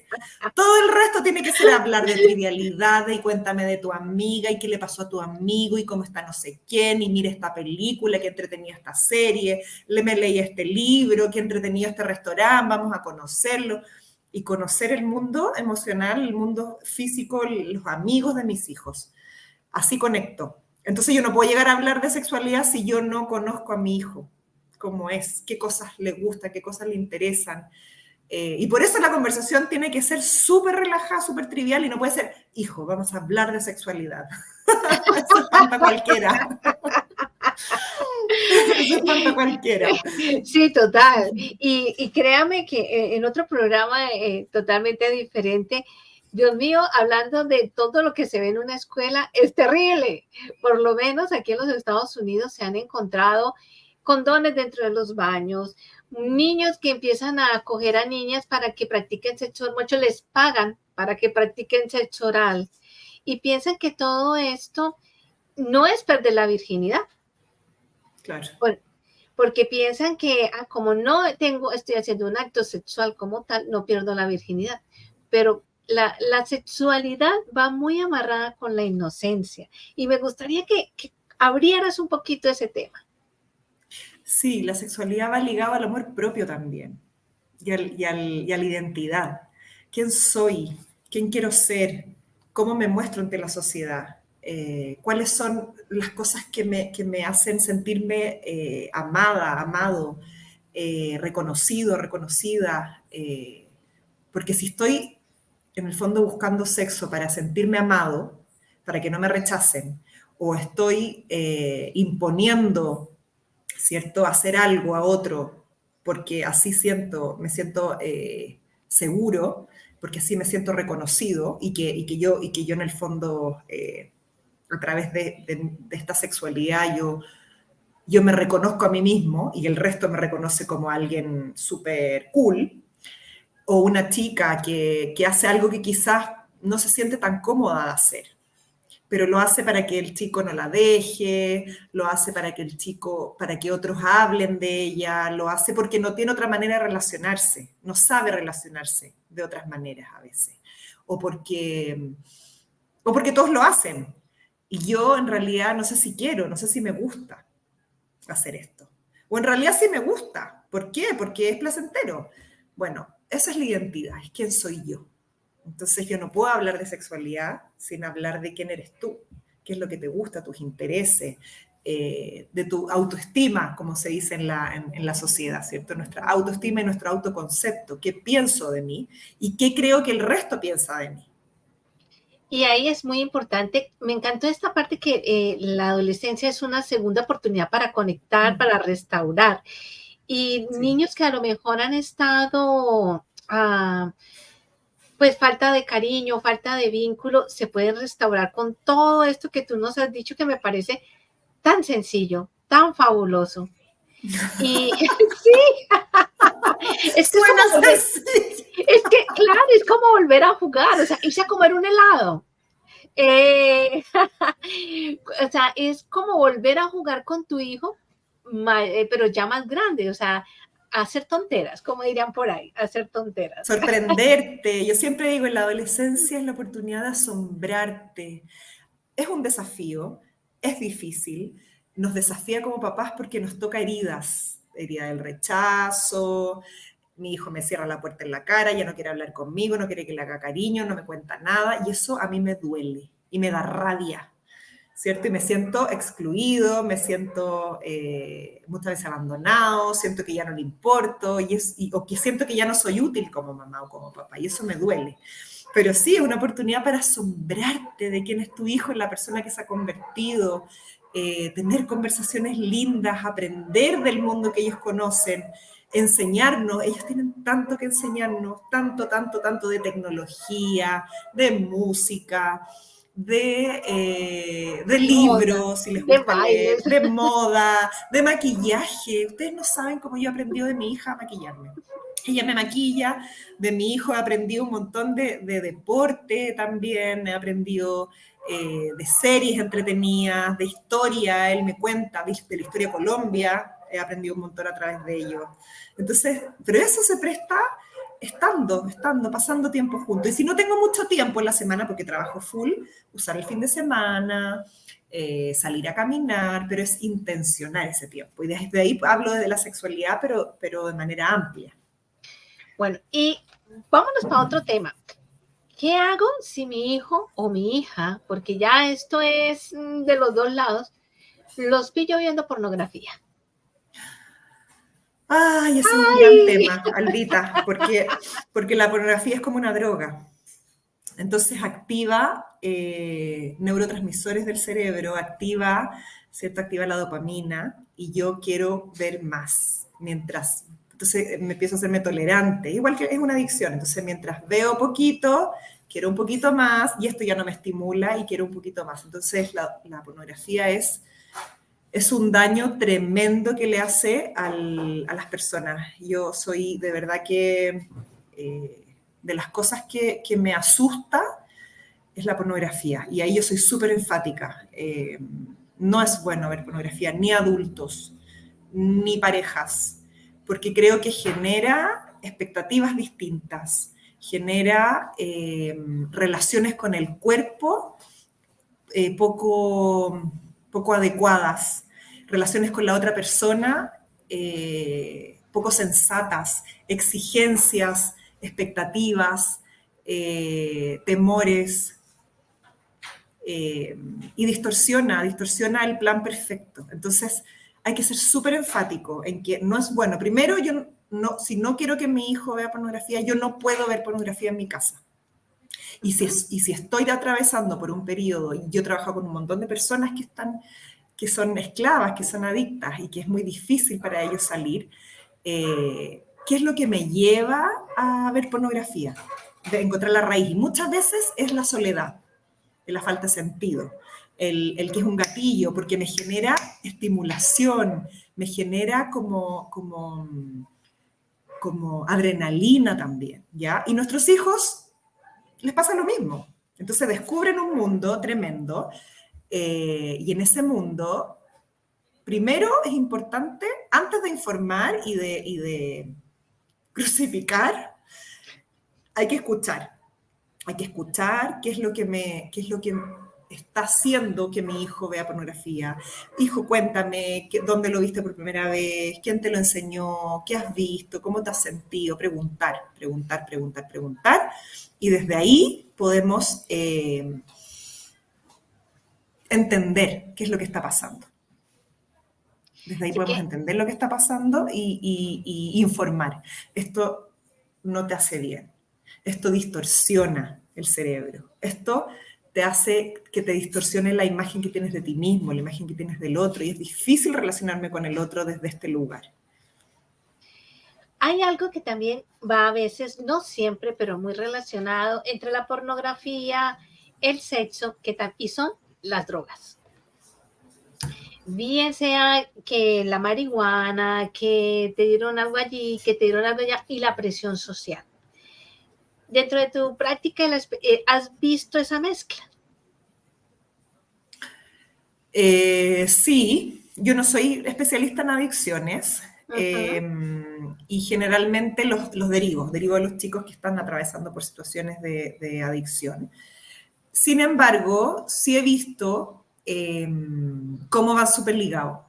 Todo el resto tiene que ser hablar de trivialidades, y cuéntame de tu amiga, y qué le pasó a tu amigo, y cómo está no sé quién, y mira esta película, qué entretenida esta serie, me leí este libro, qué entretenido este restaurante, vamos a conocerlo. Y conocer el mundo emocional, el mundo físico, los amigos de mis hijos. Así conecto. Entonces yo no puedo llegar a hablar de sexualidad si yo no conozco a mi hijo, cómo es, qué cosas le gusta, qué cosas le interesan. Y por eso la conversación tiene que ser súper relajada, súper trivial, y no puede ser, hijo, vamos a hablar de sexualidad. Eso espanta a cualquiera. Eso espanta a cualquiera. Sí, total. Y créame que en otro programa totalmente diferente, Dios mío, hablando de todo lo que se ve en una escuela, es terrible. Por lo menos aquí en los Estados Unidos se han encontrado condones dentro de los baños, niños que empiezan a acoger a niñas para que practiquen sexo oral, muchos les pagan para que practiquen sexo oral, y piensan que todo esto no es perder la virginidad. Claro. Porque piensan que como no estoy haciendo un acto sexual como tal, no pierdo la virginidad. Pero la sexualidad va muy amarrada con la inocencia. Y me gustaría que abrieras un poquito ese tema. Sí, la sexualidad va ligada al amor propio también y a la identidad. ¿Quién soy? ¿Quién quiero ser? ¿Cómo me muestro ante la sociedad? ¿Cuáles son las cosas que me hacen sentirme amada, amado, reconocido, reconocida? Porque si estoy en el fondo buscando sexo para sentirme amado, para que no me rechacen, o estoy imponiendo, ¿cierto?, hacer algo a otro, porque así me siento seguro, porque así me siento reconocido, y que yo en el fondo, a través de esta sexualidad, yo me reconozco a mí mismo y el resto me reconoce como alguien súper cool, o una chica que hace algo que quizás no se siente tan cómoda de hacer, pero lo hace para que el chico no la deje, lo hace para que otros hablen de ella, lo hace porque no tiene otra manera de relacionarse, no sabe relacionarse de otras maneras a veces, o porque todos lo hacen. Y yo en realidad no sé si quiero, no sé si me gusta hacer esto. O en realidad sí me gusta. ¿Por qué? Porque es placentero. Bueno, esa es la identidad, es quién soy yo. Entonces yo no puedo hablar de sexualidad sin hablar de quién eres tú, qué es lo que te gusta, tus intereses, de tu autoestima, como se dice en la sociedad, ¿cierto? Nuestra autoestima y nuestro autoconcepto, qué pienso de mí y qué creo que el resto piensa de mí. Y ahí es muy importante, me encantó esta parte que la adolescencia es una segunda oportunidad para conectar, para restaurar. Y sí, niños que a lo mejor han estado, pues falta de cariño, falta de vínculo, se pueden restaurar con todo esto que tú nos has dicho, que me parece tan sencillo, tan fabuloso. Y sí, es que claro, es como volver a jugar, o sea, irse a comer un helado. O sea, es como volver a jugar con tu hijo, pero ya más grande, o sea, hacer tonteras, como dirían por ahí, hacer tonteras. Sorprenderte. Yo siempre digo, en la adolescencia es la oportunidad de asombrarte. Es un desafío, es difícil, nos desafía como papás porque nos toca heridas, herida del rechazo, mi hijo me cierra la puerta en la cara, ya no quiere hablar conmigo, no quiere que le haga cariño, no me cuenta nada, y eso a mí me duele y me da rabia, ¿cierto? Y me siento excluido, me siento muchas veces abandonado, siento que ya no le importo, o que siento que ya no soy útil como mamá o como papá, y eso me duele. Pero sí, es una oportunidad para asombrarte de quién es tu hijo, en la persona que se ha convertido, tener conversaciones lindas, aprender del mundo que ellos conocen, enseñarnos. Ellos tienen tanto que enseñarnos, tanto de tecnología, de música, de libros, si les gusta leer, de moda, de maquillaje. Ustedes no saben cómo yo he aprendido de mi hija a maquillarme. Ella me maquilla. De mi hijo he aprendido un montón de deporte también, he aprendido de series entretenidas, de historia, él me cuenta de la historia de Colombia, he aprendido un montón a través de ello. Entonces, pero eso se presta estando, pasando tiempo juntos. Y si no tengo mucho tiempo en la semana, porque trabajo full, usar el fin de semana, salir a caminar, pero es intencional ese tiempo. Y desde ahí hablo de la sexualidad, pero de manera amplia. Bueno, y vámonos para otro tema. ¿Qué hago si mi hijo o mi hija, porque ya esto es de los dos lados, los pillo viendo pornografía? Ay, ese es un gran tema, Albita, porque la pornografía es como una droga. Entonces activa neurotransmisores del cerebro, activa la dopamina, y yo quiero ver más. Entonces me empiezo a hacerme tolerante, igual que es una adicción. Entonces mientras veo poquito, quiero un poquito más, y esto ya no me estimula y quiero un poquito más. Entonces la pornografía es un daño tremendo que le hace a las personas. Yo soy de verdad que de las cosas que me asusta es la pornografía, y ahí yo soy súper enfática. No es bueno ver pornografía, ni adultos, ni parejas, porque creo que genera expectativas distintas, genera relaciones con el cuerpo poco adecuadas, relaciones con la otra persona poco sensatas, exigencias, expectativas, temores, y distorsiona el plan perfecto. Entonces hay que ser súper enfático en que no es bueno. Primero, si no quiero que mi hijo vea pornografía, yo no puedo ver pornografía en mi casa. Y si estoy atravesando por un periodo, y yo trabajo con un montón de personas que son esclavas, que son adictas, y que es muy difícil para ellos salir, ¿qué es lo que me lleva a ver pornografía? De encontrar la raíz. Y muchas veces es la soledad, es la falta de sentido, el que es un gatillo, porque me genera estimulación, me genera como adrenalina también, ¿ya? Y nuestros hijos les pasa lo mismo. Entonces descubren un mundo tremendo, y en ese mundo, primero es importante, antes de informar y de crucificar, hay que escuchar. Hay que escuchar qué es lo que está haciendo que mi hijo vea pornografía. Hijo, cuéntame, ¿dónde lo viste por primera vez? ¿Quién te lo enseñó? ¿Qué has visto? ¿Cómo te has sentido? Preguntar. Y desde ahí podemos entender qué es lo que está pasando. Desde ahí podemos entender lo que está pasando y informar. Esto no te hace bien. Esto distorsiona el cerebro. Esto te hace que te distorsione la imagen que tienes de ti mismo, la imagen que tienes del otro, y es difícil relacionarme con el otro desde este lugar. Hay algo que también va a veces, no siempre, pero muy relacionado entre la pornografía, el sexo, y son las drogas. Bien sea que la marihuana, que te dieron algo allí, que te dieron algo allá, y la presión social. Dentro de tu práctica, ¿has visto esa mezcla? Sí, yo no soy especialista en adicciones. Y generalmente los derivo de los chicos que están atravesando por situaciones de adicción. Sin embargo, sí he visto cómo va súper ligado,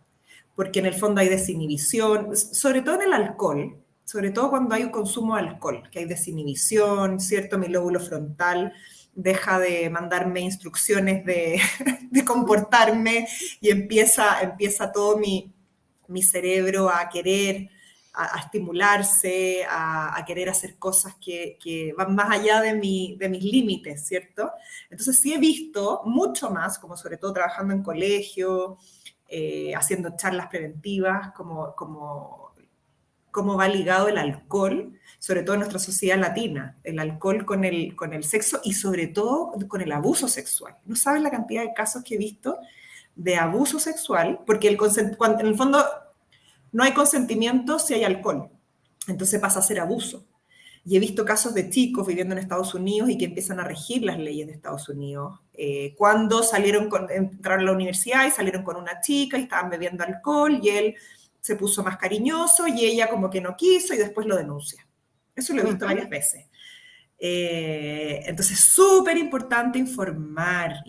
porque en el fondo hay desinhibición, sobre todo en el alcohol, sobre todo cuando hay un consumo de alcohol, que hay desinhibición, ¿cierto? Mi lóbulo frontal deja de mandarme instrucciones de comportarme, y empieza todo mi cerebro a querer, a estimularse, a querer hacer cosas que van más allá de mis límites, ¿cierto? Entonces sí he visto mucho más, como sobre todo trabajando en colegio, haciendo charlas preventivas, cómo va ligado el alcohol, sobre todo en nuestra sociedad latina, el alcohol con el sexo, y sobre todo con el abuso sexual. No sabes la cantidad de casos que he visto de abuso sexual, porque en el fondo no hay consentimiento si hay alcohol. entonces pasa a ser abuso. Y he visto casos de chicos viviendo en Estados Unidos y que empiezan a regir las leyes de Estados Unidos. Cuando entraron a la universidad y salieron con una chica y estaban bebiendo alcohol y él se puso más cariñoso y ella como que no quiso y después lo denuncia. Eso lo he visto varias veces. Entonces, súper importante informar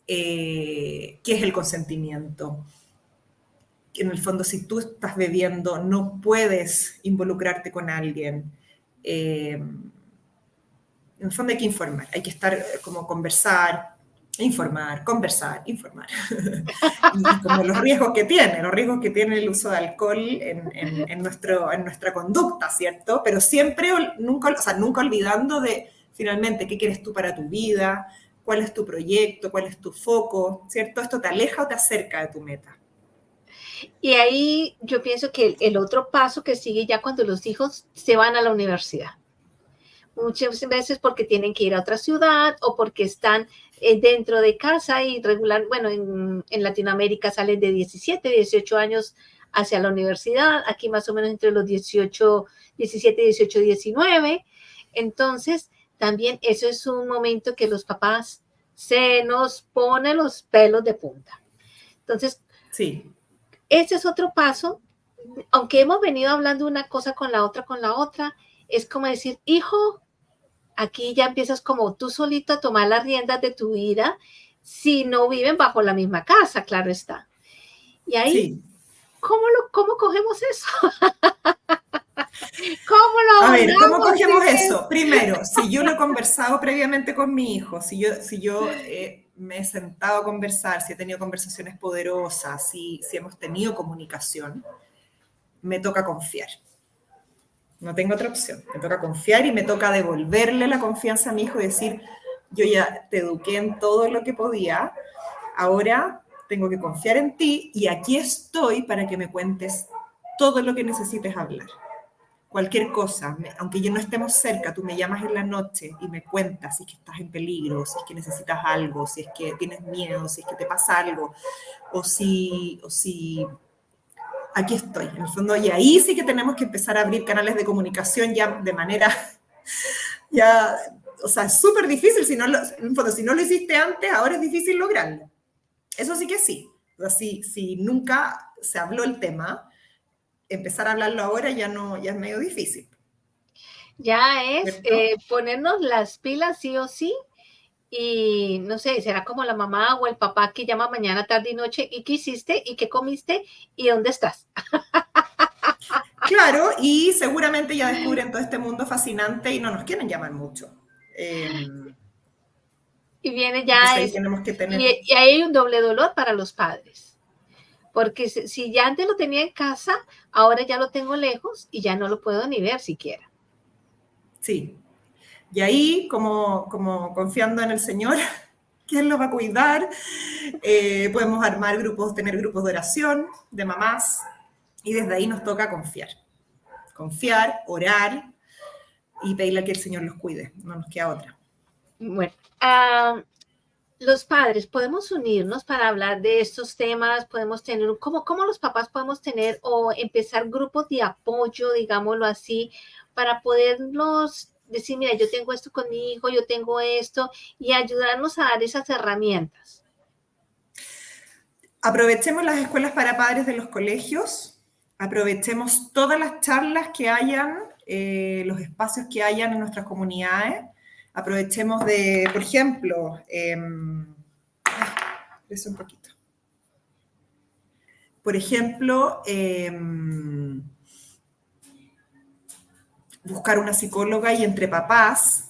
qué es el consentimiento. En el fondo, si tú estás bebiendo, no puedes involucrarte con alguien. En el fondo hay que informar, hay que estar como conversar, conversar. Y como los riesgos que tiene el uso de alcohol en nuestra conducta, ¿cierto? Pero siempre, nunca olvidando de, finalmente, qué quieres tú para tu vida, cuál es tu proyecto, cuál es tu foco, ¿cierto? Esto te aleja o te acerca de tu meta. Y ahí yo pienso que el otro paso que sigue ya cuando los hijos se van a la universidad. Muchas veces porque tienen que ir a otra ciudad o porque están dentro de casa y regular, bueno, en Latinoamérica salen de 17, 18 años hacia la universidad, aquí más o menos entre los 17, 18, 19. Entonces, también eso es un momento que los papás se nos ponen los pelos de punta. Entonces, sí. Ese es otro paso, aunque hemos venido hablando una cosa con la otra, es como decir, hijo, aquí ya empiezas como tú solito a tomar las riendas de tu vida, si no viven bajo la misma casa, claro está. Y ahí, sí. ¿Cómo cogemos eso? A ver, ¿cómo cogemos eso? Primero, si yo lo he conversado previamente con mi hijo, si yo me he sentado a conversar, si he tenido conversaciones poderosas, si hemos tenido comunicación, me toca confiar. No tengo otra opción. Me toca confiar y me toca devolverle la confianza a mi hijo y decir, yo ya te eduqué en todo lo que podía, ahora tengo que confiar en ti y aquí estoy para que me cuentes todo lo que necesites hablar. Cualquier cosa, aunque yo no estemos cerca, tú me llamas en la noche y me cuentas si es que estás en peligro, si es que necesitas algo, si es que tienes miedo, si es que te pasa algo, o si aquí estoy, en el fondo, y ahí sí que tenemos que empezar a abrir canales de comunicación ya de manera, o sea, es súper difícil, en el fondo, si no lo hiciste antes, ahora es difícil lograrlo. Eso sí que sí, o sea, si nunca se habló el tema, empezar a hablarlo ahora ya es medio difícil. Ya es ponernos las pilas sí o sí, y no sé, será como la mamá o el papá que llama mañana, tarde y noche, ¿y qué hiciste? ¿Y qué comiste? ¿Y dónde estás? Claro, y seguramente ya descubren todo este mundo fascinante y no nos quieren llamar mucho. Y viene ya ahí tenemos que tener... y ahí hay un doble dolor para los padres. Porque si ya antes lo tenía en casa, ahora ya lo tengo lejos y ya no lo puedo ni ver siquiera. Sí. Y ahí, como confiando en el Señor, que Él lo va a cuidar, podemos armar tener grupos de oración, de mamás, y desde ahí nos toca confiar. Confiar, orar y pedirle a que el Señor los cuide. No nos queda otra. Bueno, los padres podemos unirnos para hablar de estos temas, podemos tener, ¿cómo los papás podemos tener o empezar grupos de apoyo, digámoslo así, para podernos decir, mira, yo tengo esto con mi hijo, yo tengo esto, y ayudarnos a dar esas herramientas? Aprovechemos las escuelas para padres de los colegios, aprovechemos todas las charlas que hayan, los espacios que hayan en nuestras comunidades. Aprovechemos de, por ejemplo, eso un poquito. Por ejemplo, buscar una psicóloga y entre papás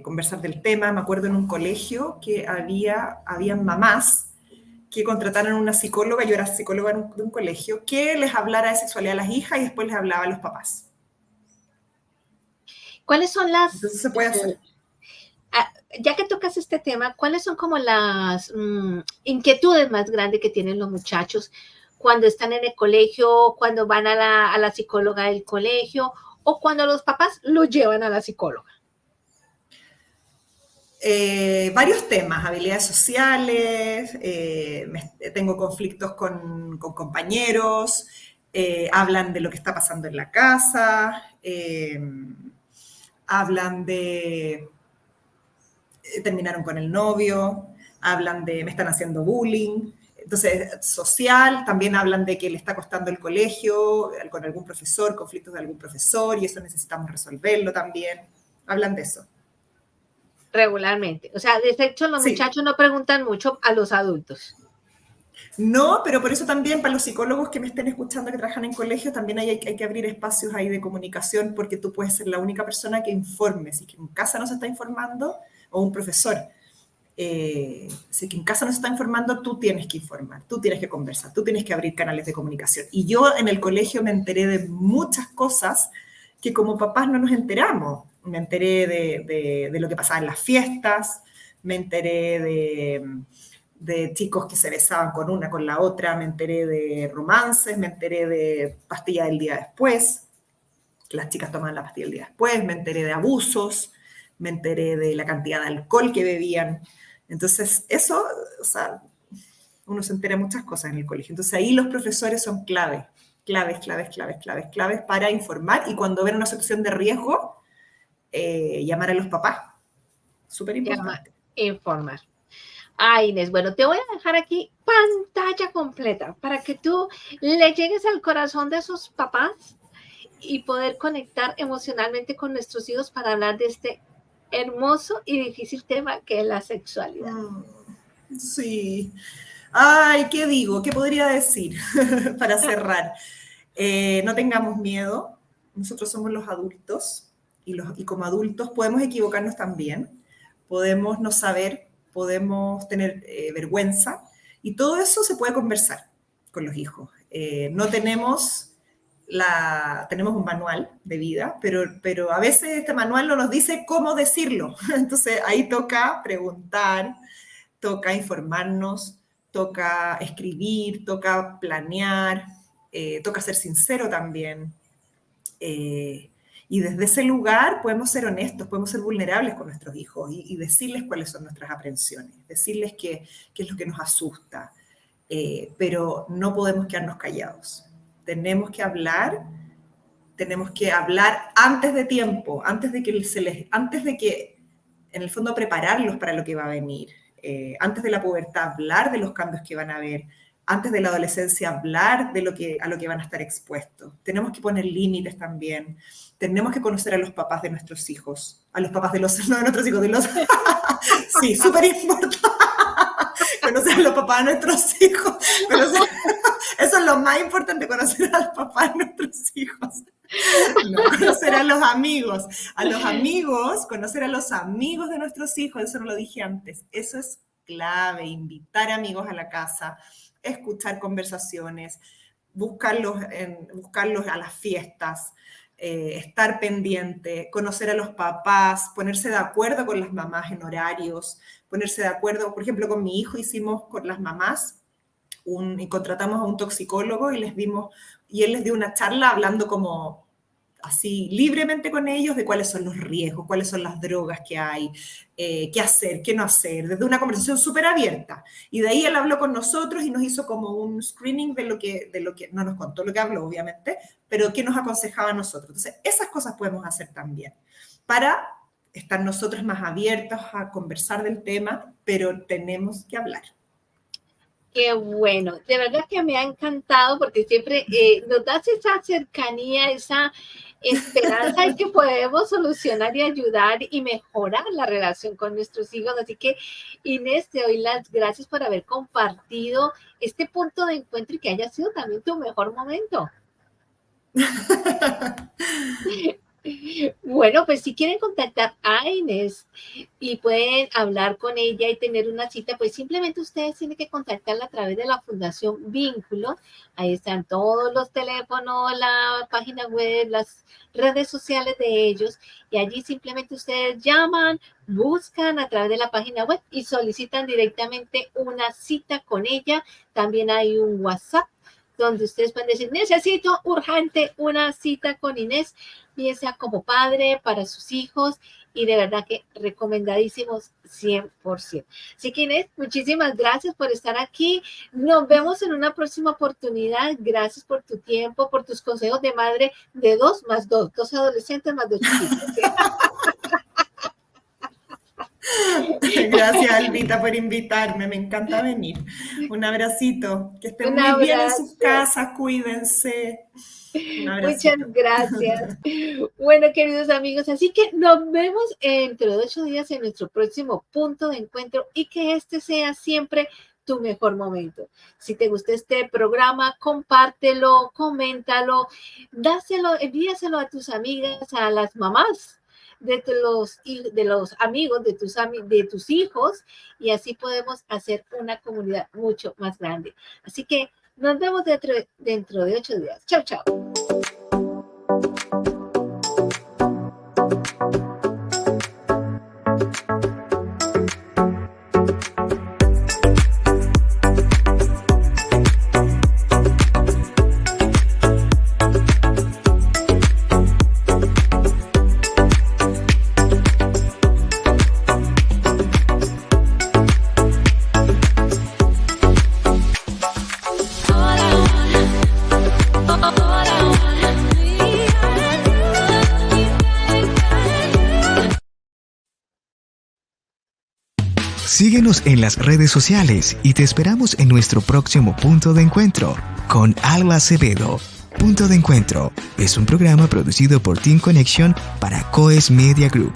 conversar del tema. Me acuerdo en un colegio que habían mamás que contrataron una psicóloga, yo era psicóloga de un colegio, que les hablara de sexualidad a las hijas y después les hablaba a los papás. ¿Cuáles son las... Entonces se puede hacer. Ya que tocas este tema, ¿cuáles son como las inquietudes más grandes que tienen los muchachos cuando están en el colegio, cuando van a la psicóloga del colegio o cuando los papás los llevan a la psicóloga? Varios temas, habilidades sociales, tengo conflictos con compañeros, hablan de lo que está pasando en la casa, hablan de terminaron con el novio, hablan de me están haciendo bullying. Entonces, social, también hablan de que le está costando el colegio, con algún profesor, conflictos de algún profesor, y eso necesitamos resolverlo también. Hablan de eso. Regularmente. O sea, de hecho, los muchachos no preguntan mucho a los adultos. No, pero por eso también para los psicólogos que me estén escuchando que trabajan en colegios, también hay que abrir espacios ahí de comunicación, porque tú puedes ser la única persona que informe. Si que en casa no se está informando, o un profesor, si que en casa no se está informando, tú tienes que informar, tú tienes que conversar, tú tienes que abrir canales de comunicación. Y yo en el colegio me enteré de muchas cosas que como papás no nos enteramos. Me enteré de lo que pasaba en las fiestas, me enteré de chicos que se besaban con una, con la otra, me enteré de romances, me enteré de pastillas del día después, las chicas tomaban la pastilla el día después, me enteré de abusos, me enteré de la cantidad de alcohol que bebían. Entonces, eso, o sea, uno se entera de muchas cosas en el colegio. Entonces, ahí los profesores son claves para informar, y cuando ven una situación de riesgo, llamar a los papás. Súper importante. Informar. Ay, Inés, bueno, te voy a dejar aquí pantalla completa para que tú le llegues al corazón de sus papás y poder conectar emocionalmente con nuestros hijos para hablar de este hermoso y difícil tema que es la sexualidad. Sí. Ay, ¿qué digo? ¿Qué podría decir para cerrar? No tengamos miedo. Nosotros somos los adultos y como adultos podemos equivocarnos también. Podemos no saber, podemos tener vergüenza, y todo eso se puede conversar con los hijos. No tenemos tenemos un manual de vida, pero a veces este manual no nos dice cómo decirlo. Entonces ahí toca preguntar, toca informarnos, toca escribir, toca planear, toca ser sincero también. Y desde ese lugar podemos ser honestos, podemos ser vulnerables con nuestros hijos y decirles cuáles son nuestras aprensiones, decirles qué es lo que nos asusta, pero no podemos quedarnos callados. Tenemos que hablar antes de tiempo, antes de que en el fondo prepararlos para lo que va a venir, antes de la pubertad hablar de los cambios que van a haber, antes de la adolescencia hablar de a lo que van a estar expuestos. Tenemos que poner límites también. Tenemos que conocer a los papás de nuestros hijos, no de nuestros hijos, de los... Sí, súper importante. Conocer a los papás de nuestros hijos. Eso es lo más importante, conocer a los papás de nuestros hijos. No, conocer a los amigos, conocer a los amigos de nuestros hijos, eso no lo dije antes. Eso es clave, invitar amigos a la casa, escuchar conversaciones, buscarlos a las fiestas, estar pendiente, conocer a los papás, ponerse de acuerdo con las mamás en horarios, ponerse de acuerdo, por ejemplo, con mi hijo hicimos con las mamás, y contratamos a un toxicólogo y él les dio una charla hablando como así libremente con ellos de cuáles son los riesgos, cuáles son las drogas que hay, qué hacer, qué no hacer, desde una conversación súper abierta. Y de ahí él habló con nosotros y nos hizo como un screening de lo que no nos contó lo que habló, obviamente, pero qué nos aconsejaba a nosotros. Entonces, esas cosas podemos hacer también para estar nosotros más abiertos a conversar del tema, pero tenemos que hablar. Qué bueno, de verdad que me ha encantado porque siempre nos das esa cercanía, esa esperanza de que podemos solucionar y ayudar y mejorar la relación con nuestros hijos. Así que, Inés, te doy las gracias por haber compartido este punto de encuentro y que haya sido también tu mejor momento. Bueno, pues si quieren contactar a Inés y pueden hablar con ella y tener una cita, pues simplemente ustedes tienen que contactarla a través de la Fundación Vínculo. Ahí están todos los teléfonos, la página web, las redes sociales de ellos, y allí simplemente ustedes llaman, buscan a través de la página web y solicitan directamente una cita con ella. También hay un WhatsApp donde ustedes pueden decir, necesito urgente una cita con Inés, bien sea como padre, para sus hijos, y de verdad que recomendadísimos 100%. Así que Inés, muchísimas gracias por estar aquí. Nos vemos en una próxima oportunidad. Gracias por tu tiempo, por tus consejos de madre de 2 más 2, 2 adolescentes más 2 chiquitos. ¿Sí? Gracias, Albita, por invitarme. Me encanta venir. Un abracito. Que estén muy bien en sus casas. Cuídense. Muchas gracias. Bueno, queridos amigos, así que nos vemos dentro de 8 días en nuestro próximo punto de encuentro y que este sea siempre tu mejor momento. Si te gusta este programa, compártelo, coméntalo, dáselo, envíaselo a tus amigas, a las mamás de los amigos de tus hijos, y así podemos hacer una comunidad mucho más grande. Así que nos vemos dentro de 8 días. Chao, chao. Síguenos en las redes sociales y te esperamos en nuestro próximo punto de encuentro con Alba Acevedo. Punto de Encuentro es un programa producido por Team Connection para Coes Media Group.